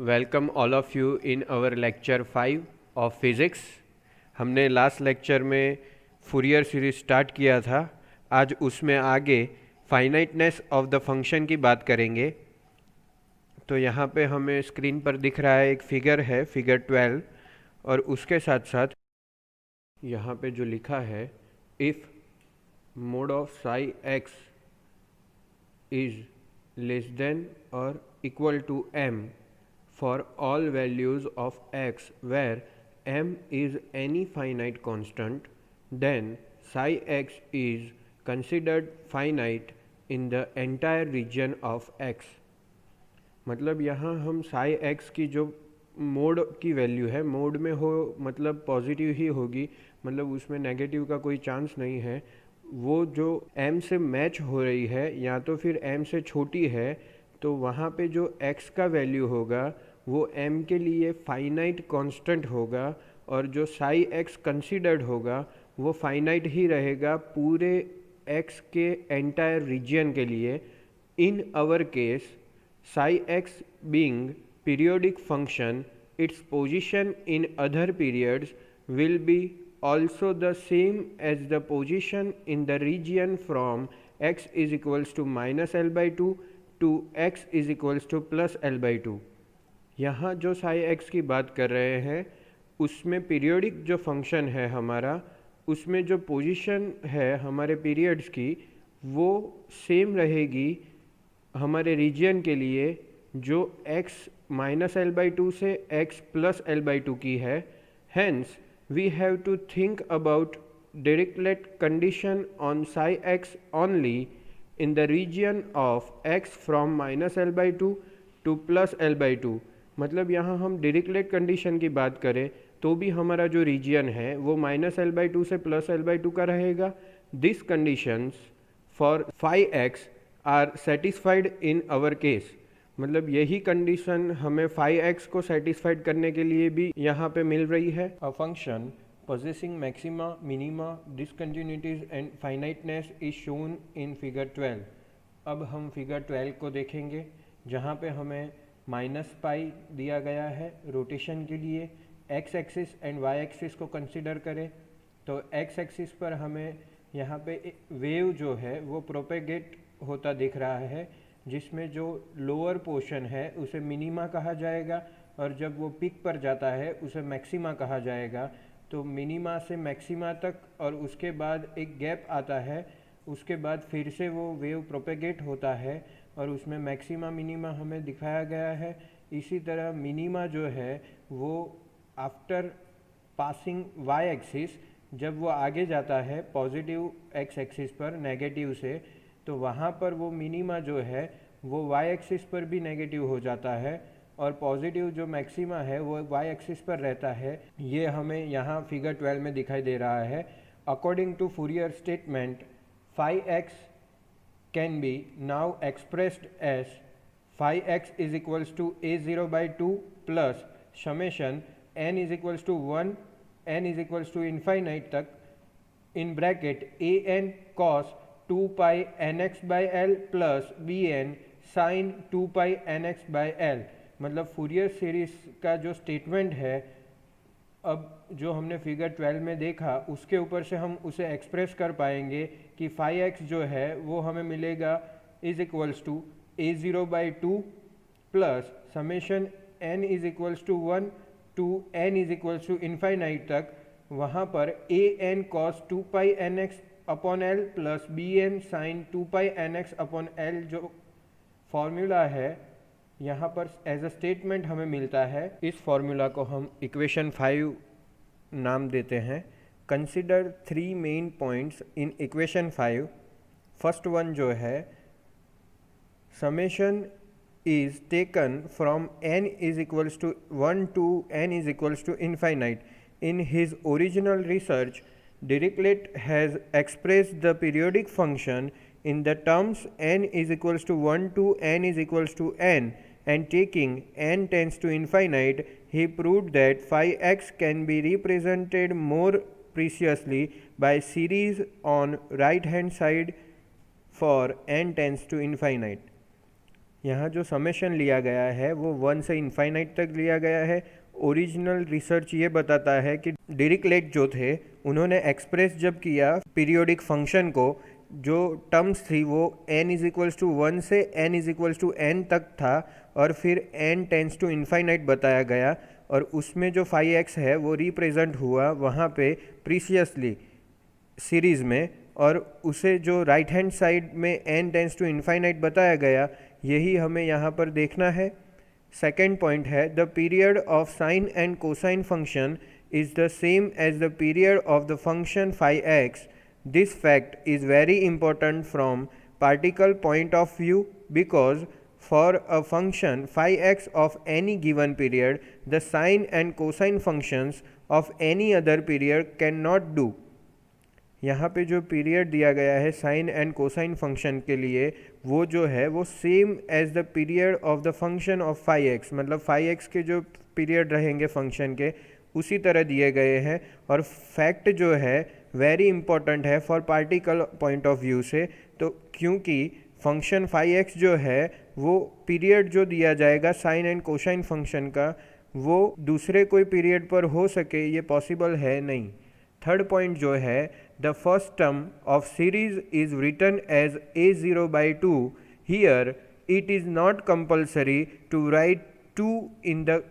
Welcome all of you in our lecture 5 of physics. हमने last lecture में Fourier series start किया था। आज उसमें आगे फाइनाइटनेस ऑफ द फंक्शन की बात करेंगे। तो यहाँ पे हमें स्क्रीन पर दिख रहा है एक फिगर है, फिगर 12, और उसके साथ साथ यहाँ पे जो लिखा है, if mod of psi x is less than और equal to m for all values of x where m is any finite constant, then psi x is considered finite in the entire region of x। मतलब यहाँ हम psi x की जो mode की value है, mode में हो मतलब पॉजिटिव ही होगी, मतलब उसमें नेगेटिव का कोई चांस नहीं है। वो जो m से मैच हो रही है या तो फिर m से छोटी है, तो वहाँ पे जो x का वैल्यू होगा वो m के लिए फाइनाइट कांस्टेंट होगा, और जो साई x कंसीडर्ड होगा वो फाइनाइट ही रहेगा पूरे x के एंटायर रीजन के लिए। In our case psi x being periodic function, its position in other periods will be also the same as the position in the region from x is equals to minus L by 2 to x is equals to plus L by 2। यहाँ जो Sai x की बात कर रहे हैं उसमें periodic जो function है हमारा, उसमें जो पोजीशन है हमारे पीरियड्स की वो सेम रहेगी हमारे रीजन के लिए जो x minus L by two से x plus L by two की है। Hence we have to think about Dirichlet condition on psi x only in the region of x from minus L by 2 to plus L by 2। मतलब यहाँ हम डिरिक्लेट condition की बात करें तो भी हमारा जो रीजन है वो माइनस एल बाई टू से प्लस एल बाई टू का रहेगा। This conditions for phi X are satisfied in our case. मतलब यही कंडीशन हमें फाई एक्स को सेटिस्फाइड करने के लिए भी यहाँ पे मिल रही है। A function possessing maxima, minima, discontinuities and finiteness is shown in figure 12। अब हम फिगर 12 को देखेंगे जहाँ पे हमें माइनस पाई दिया गया है रोटेशन के लिए। X axis and Y axis को कंसिडर करें तो एक्स एक्सिस पर हमें यहाँ पे वेव जो है वो प्रोपेगेट होता दिख रहा है, जिसमें जो लोअर पोर्शन है उसे मिनिमा कहा जाएगा और जब वो पिक पर जाता है उसे मैक्सिमा कहा जाएगा। तो मिनिमा से मैक्सिमा तक और उसके बाद एक गैप आता है, उसके बाद फिर से वो वेव प्रोपेगेट होता है और उसमें मैक्सिमा मिनिमा हमें दिखाया गया है। इसी तरह मिनिमा जो है वो आफ्टर पासिंग वाई एक्सिस, जब वो आगे जाता है पॉजिटिव एक्स एक्सिस पर नेगेटिव से, तो वहाँ पर वो मिनिमा जो है वो वाई एक्सिस पर भी नेगेटिव हो जाता है और पॉजिटिव जो मैक्सिमा है वो वाई एक्सिस पर रहता है। ये हमें यहाँ फिगर 12 में दिखाई दे रहा है। According to Fourier statement, phi x can be now expressed as phi x is equals to a0 by 2 plus summation n is equals to 1 n is equals to infinite तक in bracket an cos 2 pi nx by l plus bn sin 2 pi nx by l। मतलब Fourier series का जो statement है, अब जो हमने figure 12 में देखा उसके ऊपर से हम उसे एक्सप्रेस कर पाएंगे कि फाई एक्स जो है वो हमें मिलेगा is equals to a0 by 2 plus summation n is equals to 1 two n is equals to infinite तक, वहाँ पर an cos 2 pi nx upon l plus bn sin 2 pi nx upon l जो formula है यहाँ पर as a statement हमें मिलता है। इस फॉर्मूला को हम इक्वेशन 5 नाम देते हैं। Consider 3 main points in equation 5। First one जो है, summation is taken from n is equals to 1 to n is equals to infinite। In his original research, Dirichlet has expressed the periodic function in the terms n is equals to 1 to n is equals to n, and taking n tends to infinite, he proved that phi x can be represented more precisely by series on right hand side for n tends to infinite। यहाँ जो summation लिया गया है वो 1 से infinite तक लिया गया है। ओरिजिनल रिसर्च ये बताता है कि डिरिक्लेट जो थे उन्होंने एक्सप्रेस जब किया पीरियोडिक फंक्शन को, जो टर्म्स थी वो n इज इक्वल्स टू 1 से n is equals to n तक था, और फिर n टेंस टू इन्फाइनाइट बताया गया, और उसमें जो 5x है वो रिप्रेजेंट हुआ वहाँ पे प्रीसियसली सीरीज़ में, और उसे जो राइट हैंड साइड में n टेंस टू इन्फाइनाइट बताया गया, यही हमें यहाँ पर देखना है। सेकेंड पॉइंट है the period of sine and cosine function is the same as the period of the function 5x. This fact is very important from particle point of view because for a function 5x of any given period, the sine and cosine functions of any other period cannot do. यहाँ पे जो period दिया गया है sign and cosine function के लिए, वो जो है वो same as the period of the function of 5x, मतलब 5x के जो पीरियड रहेंगे फंक्शन के उसी तरह दिए गए हैं। और फैक्ट जो है वेरी इंपॉर्टेंट है for particle point of view से, तो क्योंकि फंक्शन 5x जो है वो पीरियड जो दिया जाएगा साइन एंड कोसाइन फंक्शन का, वो दूसरे कोई पीरियड पर हो सके ये पॉसिबल है नहीं। थर्ड पॉइंट जो है the first term of series is written as a0/2. Here it is not compulsory to write 2 in the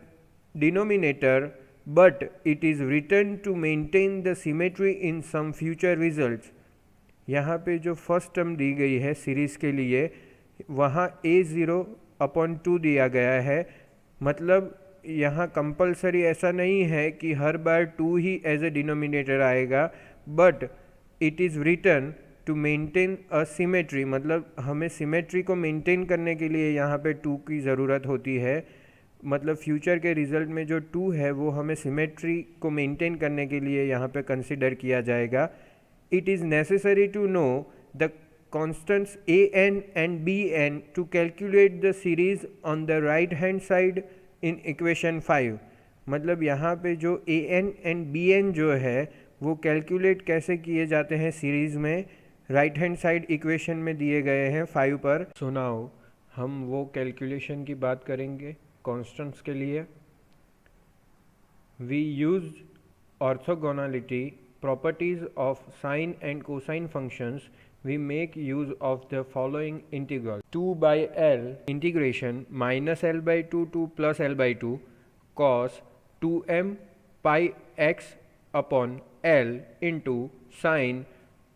denominator, but it is written to maintain the symmetry in some future results. यहाँ पे जो first term दी गई है series के लिए वहाँ a0/2 दिया गया है, मतलब यहाँ कंपलसरी ऐसा नहीं है कि हर बार 2 ही एज ए डिनोमिनेटर आएगा, but it is written to maintain a symmetry, मतलब हमें सिमेट्री को मेंटेन करने के लिए यहाँ पे 2 की ज़रूरत होती है। मतलब फ्यूचर के रिजल्ट में जो 2 है वो हमें सिमेट्री को मेंटेन करने के लिए यहाँ पे कंसिडर किया जाएगा। It is necessary to know the constants a(n) and b(n) to calculate the series on the right hand side in equation 5। मतलब यहाँ पे जो a(n) एंड b(n) जो है वो कैलकुलेट कैसे किए जाते हैं सीरीज़ में, राइट हैंड साइड इक्वेशन में दिए गए हैं 5 पर। सुनाओ हम वो कैलकुलेशन की बात करेंगे कॉन्स्टेंट्स के लिए। We use orthogonality properties of sine and cosine functions. We make use of the following integral 2/l integration -l/2 to +l/2 cos 2m pi x upon l into sin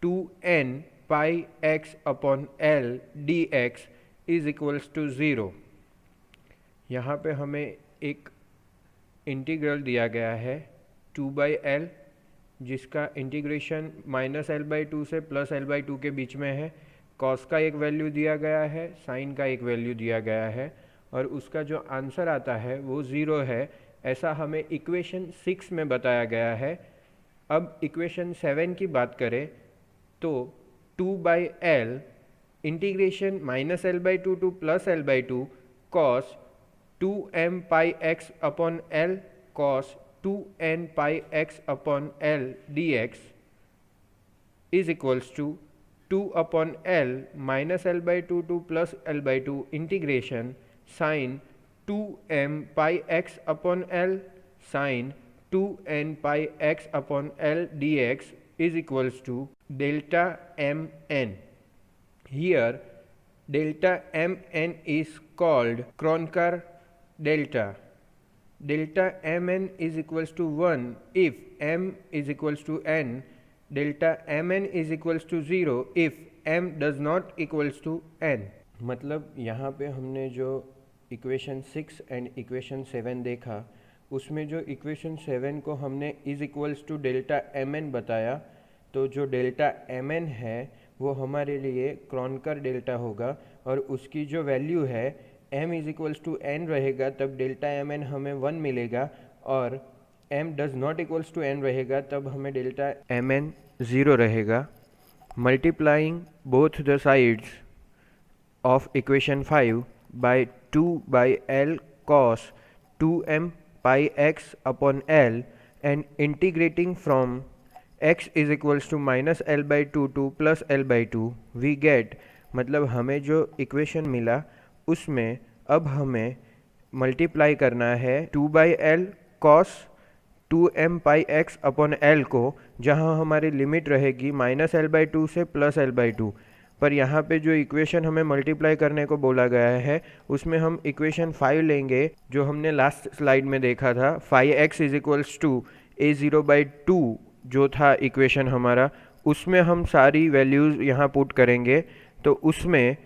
2n pi x upon l dx is equals to 0। यहाँ पे हमें एक integral दिया गया है 2/l, जिसका integration -l/2 से +l/2 के बीच में है। कॉस का एक वैल्यू दिया गया है, साइन का एक वैल्यू दिया गया है, और उसका जो आंसर आता है वो 0 है, ऐसा हमें इक्वेशन 6 में बताया गया है। अब इक्वेशन 7 की बात करें तो 2/l integration -l/2 to +l/2 cos 2m pi x upon l cos 2n pi x upon l dx is equals to 2 upon l -l/2 to +l/2 integration sin 2m pi x upon l sin 2n pi x upon l dx is equals to delta mn. Here delta mn is called Kronecker delta. Delta mn is equals to 1 if m is equals to n. Delta mn is equals to 0 if m does not equals to n. मतलब यहाँ पे हमने जो equation 6 and equation 7 देखा, उसमें जो equation 7 को हमने is equals to delta mn बताया, तो जो डेल्टा mn है वो हमारे लिए क्रॉनकर डेल्टा होगा, और उसकी जो वैल्यू है m is equals to n रहेगा, तब डेल्टा mn हमें 1 मिलेगा, और m does not equals to n रहेगा तब हमें डेल्टा mn 0 रहेगा। Multiplying both the sides of equation 5 by 2/l cos 2m pi x upon l and integrating from x is equals to -l/2 to +l/2 we get, मतलब हमें जो equation मिला उसमें अब हमें मल्टीप्लाई करना है 2/L cos 2m πx upon L को, जहाँ हमारी लिमिट रहेगी -L/2 से +L/2। पर यहाँ पे जो इक्वेशन हमें मल्टीप्लाई करने को बोला गया है उसमें हम इक्वेशन 5 लेंगे, जो हमने लास्ट स्लाइड में देखा था। 5x is equals to a0/2 जो था इक्वेशन हमारा, उसमें हम सारी वैल्यूज़ यहाँ पुट करेंगे। तो उसमें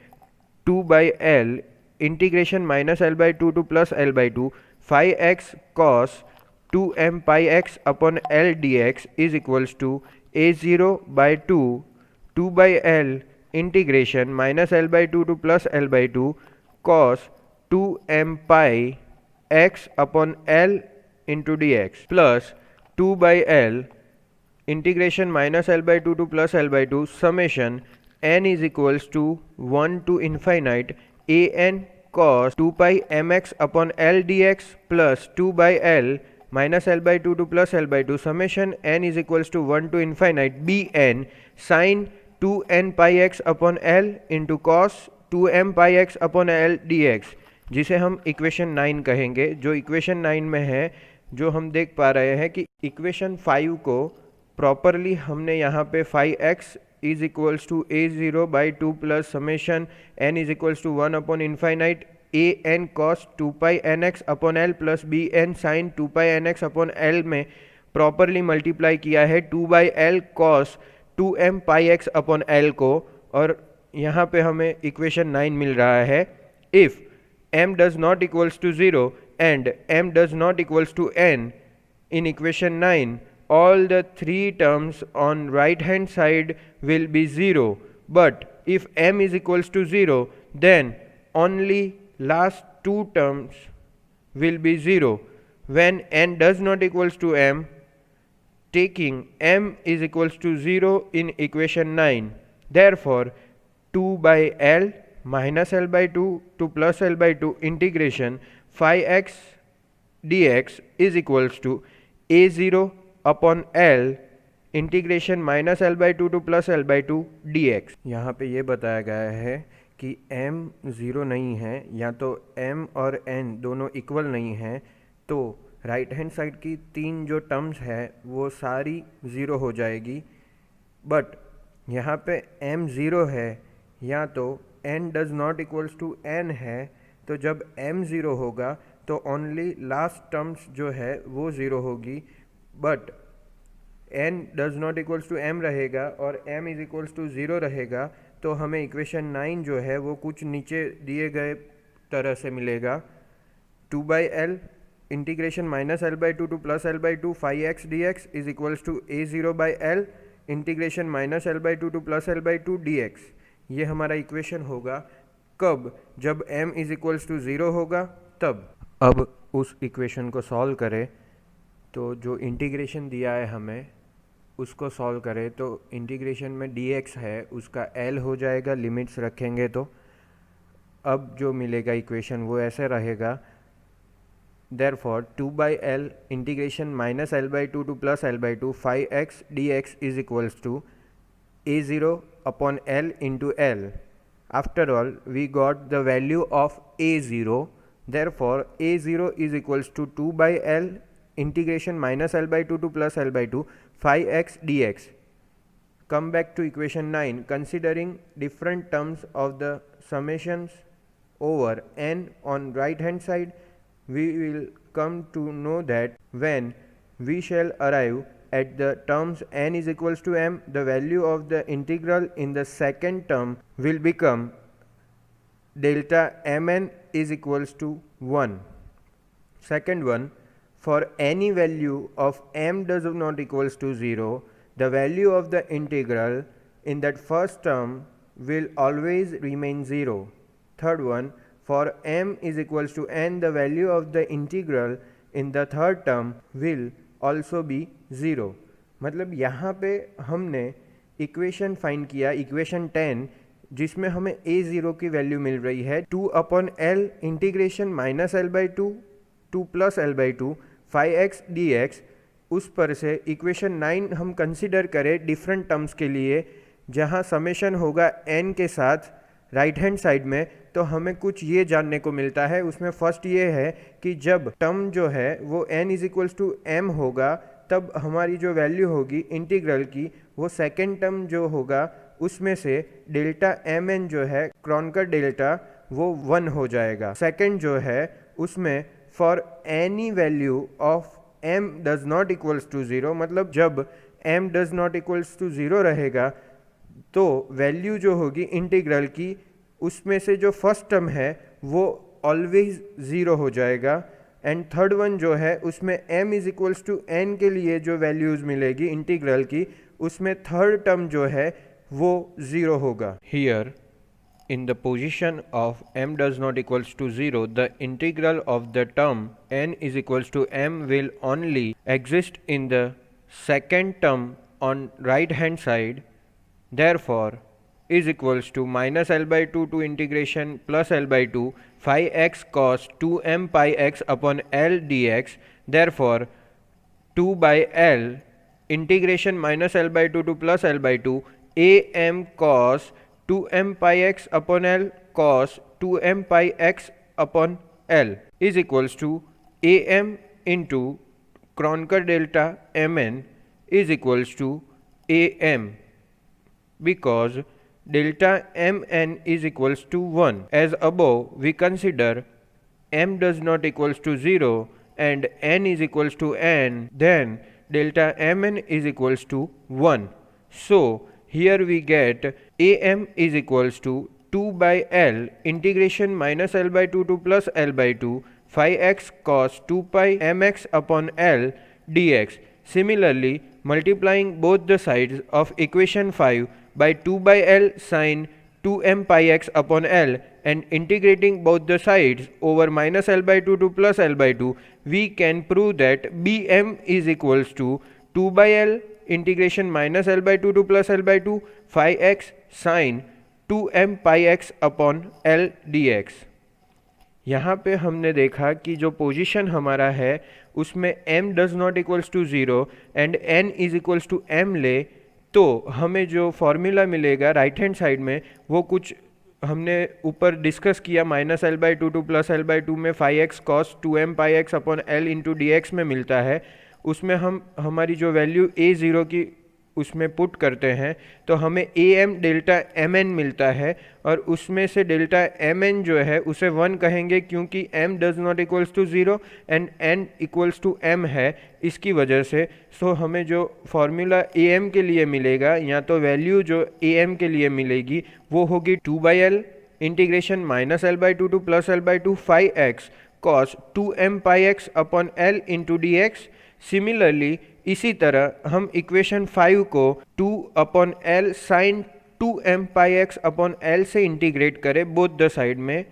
2/L integration -L/2 to +L/2 5x cos 2m πx upon L dx is equals to a0/2 2/L integration -L/2 to +L/2 cos 2m πx upon L into dx plus 2/L integration -L/2 to +L/2 summation n is equals to 1 to infinite an cos 2πmx upon L dx plus 2/L -L/2 to +L/2 summation n is equals to 1 to infinite bn sin 2n πx upon L into cos 2m πx upon L dx, जिसे हम equation 9 कहेंगे। जो equation 9 में है, जो हम देख पा रहे हैं कि इक्वेशन 5 को प्रॉपरली हमने यहाँ पे 5x is equals to a0/2 plus summation n is equals to 1 upon infinite an cos 2πnx upon L plus bn sin 2πnx upon L में प्रॉपरली मल्टीप्लाई किया है 2/L cos 2m πx upon L को, और यहाँ पे हमें equation 9 मिल रहा है। If m does not equals to 0 and m does not equals to n in equation 9, all the three terms on right hand side will be 0, but if m is equals to 0 then only last two terms will be 0. When n does not equals to m, taking m is equals to 0 in equation 9, therefore 2/L -L/2 to +L/2 integration 5x dx is equals to a0 upon L integration -L/2 to +L/2 dx। यहाँ पे ये बताया गया है कि m 0 नहीं है, या तो m और n दोनों इक्वल नहीं हैं, तो राइट हैंड साइड की तीन जो टर्म्स है वो सारी 0 हो जाएगी। बट यहाँ पे m 0 है, या तो n does not equals to n है, तो जब m 0 होगा तो ओनली लास्ट टर्म्स जो है वो 0 होगी। But n does not equals to m रहेगा और m इज इक्वल्स टू 0 रहेगा, तो हमें इक्वेशन 9 जो है वो कुछ नीचे दिए गए तरह से मिलेगा। 2/L integration -L/2 to +L/2 5x dx is equals to a0/L integration -L/2 to +L/2 dx। ये हमारा इक्वेशन होगा कब, जब m इज इक्वल्स टू 0 होगा तब। अब उस इक्वेशन को सॉल्व करें, तो जो इंटीग्रेशन दिया है हमें उसको सॉल्व करें, तो इंटीग्रेशन में dx है उसका l हो जाएगा, लिमिट्स रखेंगे तो अब जो मिलेगा इक्वेशन वो ऐसे रहेगा। Therefore 2/L integration -L/2 to +L/2 5x dx is equals to a0 upon L into L। After all we got the value of a0, therefore a0 is equals to 2/L integration -L/2 to +L/2 5x dx. Come back to equation 9. Considering different terms of the summations over n on right hand side, we will come to know that when we shall arrive at the terms n is equals to m, the value of the integral in the second term will become delta mn is equals to 1. Second one, for any value of m does not equals to 0, the value of the integral in that first term will always remain 0. Third one, for m is equals to n, the value of the integral in the third term will also be 0. मतलब यहाँ पे हमने equation find किया, equation 10, जिसमें हमें a0 की value मिल रही है 2/L integration -L/2 to +L/2 5x dx। उस पर से इक्वेशन 9 हम कंसिडर करें डिफरेंट टर्म्स के लिए, जहाँ समेशन होगा n के साथ राइट हैंड साइड में, तो हमें कुछ ये जानने को मिलता है। उसमें फर्स्ट ये है कि जब टर्म जो है वो n is equals to m होगा, तब हमारी जो वैल्यू होगी इंटीग्रल की, वो सेकेंड टर्म जो होगा उसमें से डेल्टा एम एन जो है क्रॉनकर डेल्टा वो 1 हो जाएगा। सेकेंड जो है उसमें for any value of m does not equals to 0, मतलब जब m does not equals to 0 रहेगा तो वैल्यू जो होगी इंटीग्रल की उसमें से जो फर्स्ट टर्म है वो ऑलवेज 0 हो जाएगा। एंड थर्ड वन जो है उसमें m is equals to n के लिए जो वैल्यूज मिलेगी इंटीग्रल की, उसमें थर्ड टर्म जो है वो 0 होगा। Here in the position of m does not equals to 0, the integral of the term n is equals to m will only exist in the second term on right hand side. Therefore is equals to minus L by 2 to integration plus L by 2 phi x cos 2m pi x upon L dx. Therefore 2 by L integration minus L by 2 to plus L by 2 am cos 2m pi x upon L cos 2m pi x upon L is equals to am into Kronecker delta mn is equals to am, because delta mn is equals to 1. As above, we consider m does not equals to 0 and n is equals to n, then delta mn is equals to 1. So here we get am is equals to 2 by L integration minus L by 2 to plus L by 2 phi x cos 2 pi mx upon L dx. Similarly, multiplying both the sides of equation 5 by 2 by L sin 2m pi x upon L and integrating both the sides over minus L by 2 to plus L by 2, we can prove that bm is equals to 2 by L integration minus L by 2 to plus L by 2 phi x sin 2m pi x upon L dx. यहाँ पे हमने देखा कि जो position हमारा है उसमें m does not equals to 0 and n is equals to m ले, तो हमें जो फॉर्मूला मिलेगा राइट हैंड साइड में वो कुछ हमने ऊपर डिस्कस किया, minus L by 2 to plus L by 2 में phi x cos 2m pi x upon L into D x में मिलता है। उसमें हम हमारी जो वैल्यू a0 की उसमें पुट करते हैं तो हमें am डेल्टा mn मिलता है, और उसमें से डेल्टा mn जो है उसे 1 कहेंगे क्योंकि m does not equals to 0 and n equals to m है, इसकी वजह से। सो हमें जो फॉर्मूला am के लिए मिलेगा या तो वैल्यू जो am के लिए मिलेगी वो होगी 2 by L integration minus L by 2 to plus L by 2 phi x cos 2m pi x upon L into D X. Similarly इसी तरह हम इक्वेशन 5 को 2 upon L sine 2m pi x upon L से integrate करें both the side में,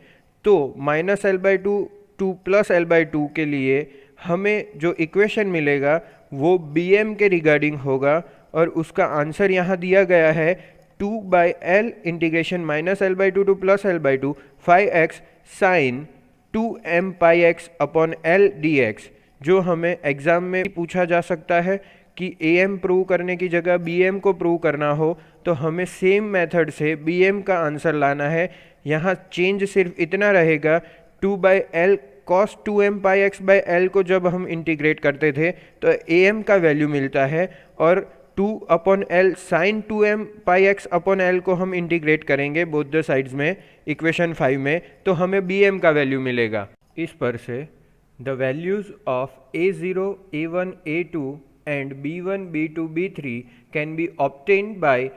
तो minus L by 2 to plus L by 2 के लिए हमें जो इक्वेशन मिलेगा वो bm के रिगार्डिंग होगा, और उसका आंसर यहाँ दिया गया है 2 by L integration minus L by 2 to plus L by 2 phi X sine 2m pi x upon L D X, जो हमें एग्ज़ाम में पूछा जा सकता है कि am प्रूव करने की जगह bm को प्रूव करना हो तो हमें सेम मेथड से bm का आंसर लाना है। यहाँ चेंज सिर्फ इतना रहेगा 2 by L cos 2m pi x by L को जब हम इंटीग्रेट करते थे तो am का वैल्यू मिलता है, और 2 upon L sine 2m pi x upon L को हम इंटीग्रेट करेंगे बोथ द साइड्स में इक्वेशन 5 में, तो हमें bm का वैल्यू मिलेगा। इस पर से the values of a0, a1, a2 and b1, b2, b3 can be obtained by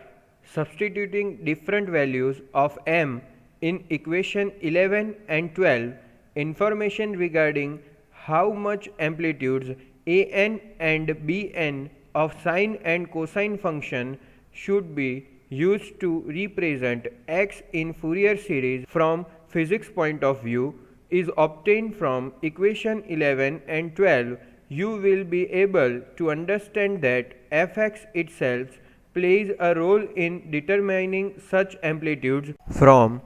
substituting different values of m in equation 11 and 12. Information regarding how much amplitudes an and bn of sine and cosine function should be used to represent x in Fourier series from physics point of view is obtained from equation 11 and 12. You will be able to understand that fx itself plays a role in determining such amplitudes from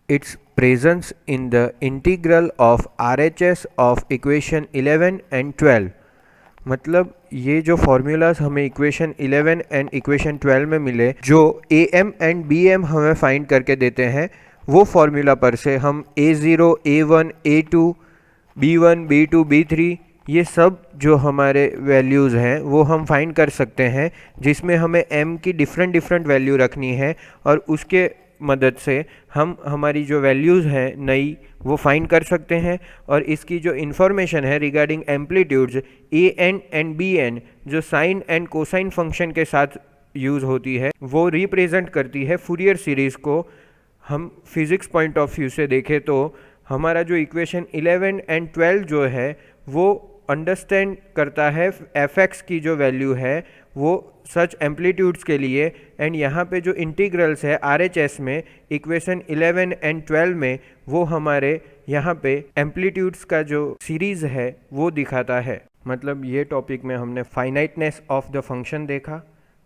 its presence in the integral of RHS of equation 11 and 12। मतलब ये जो formulas हमें equation 11 and equation 12 में मिले, जो am and bm हमें find करके देते हैं, वो फॉर्मूला पर से हम A0, A1, A2, B1, B2, B3 ये सब जो हमारे वैल्यूज़ हैं वो हम फाइंड कर सकते हैं, जिसमें हमें m की डिफरेंट डिफरेंट वैल्यू रखनी है और उसके मदद से हम हमारी जो वैल्यूज़ हैं नई वो फाइंड कर सकते हैं। और इसकी जो इन्फॉर्मेशन है regarding amplitudes an and bn जो साइन एंड कोसाइन फंक्शन के साथ यूज़ होती है वो रिप्रेजेंट करती है फूरियर सीरीज़ को। हम फिज़िक्स पॉइंट ऑफ व्यू से देखें तो हमारा जो इक्वेशन 11 एंड 12 जो है वो अंडरस्टैंड करता है fx की जो वैल्यू है वो सच एम्पलीट्यूड्स के लिए, एंड यहाँ पे जो इंटीग्रल्स है RHS में इक्वेशन 11 एंड 12 में वो हमारे यहाँ पे एम्पलीट्यूड्स का जो सीरीज़ है वो दिखाता है। मतलब ये टॉपिक में हमने फाइनाइटनेस ऑफ द फंक्शन देखा,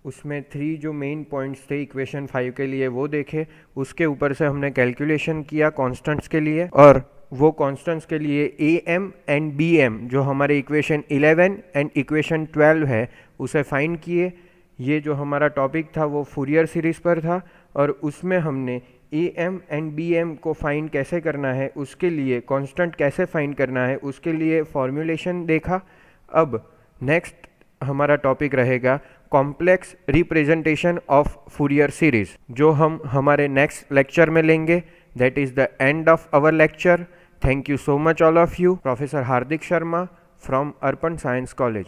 उसमें 3 जो मेन पॉइंट्स थे इक्वेशन 5 के लिए वो देखे, उसके ऊपर से हमने कैलकुलेशन किया कांस्टेंट्स के लिए, और वो कांस्टेंट्स के लिए am एंड bm जो हमारे इक्वेशन 11 एंड इक्वेशन 12 है उसे फाइंड किए। ये जो हमारा टॉपिक था वो फूरियर सीरीज़ पर था और उसमें हमने am एंड bm को फाइंड कैसे करना है, उसके लिए कांस्टेंट कैसे फाइंड करना है, उसके लिए फॉर्मूलेशन देखा। अब नेक्स्ट हमारा टॉपिक रहेगा complex representation of Fourier series, जो हम हमारे नेक्स्ट लेक्चर में लेंगे। That is the end of our lecture. Thank you so much all of you. Professor Hardik Sharma from Arpan science college.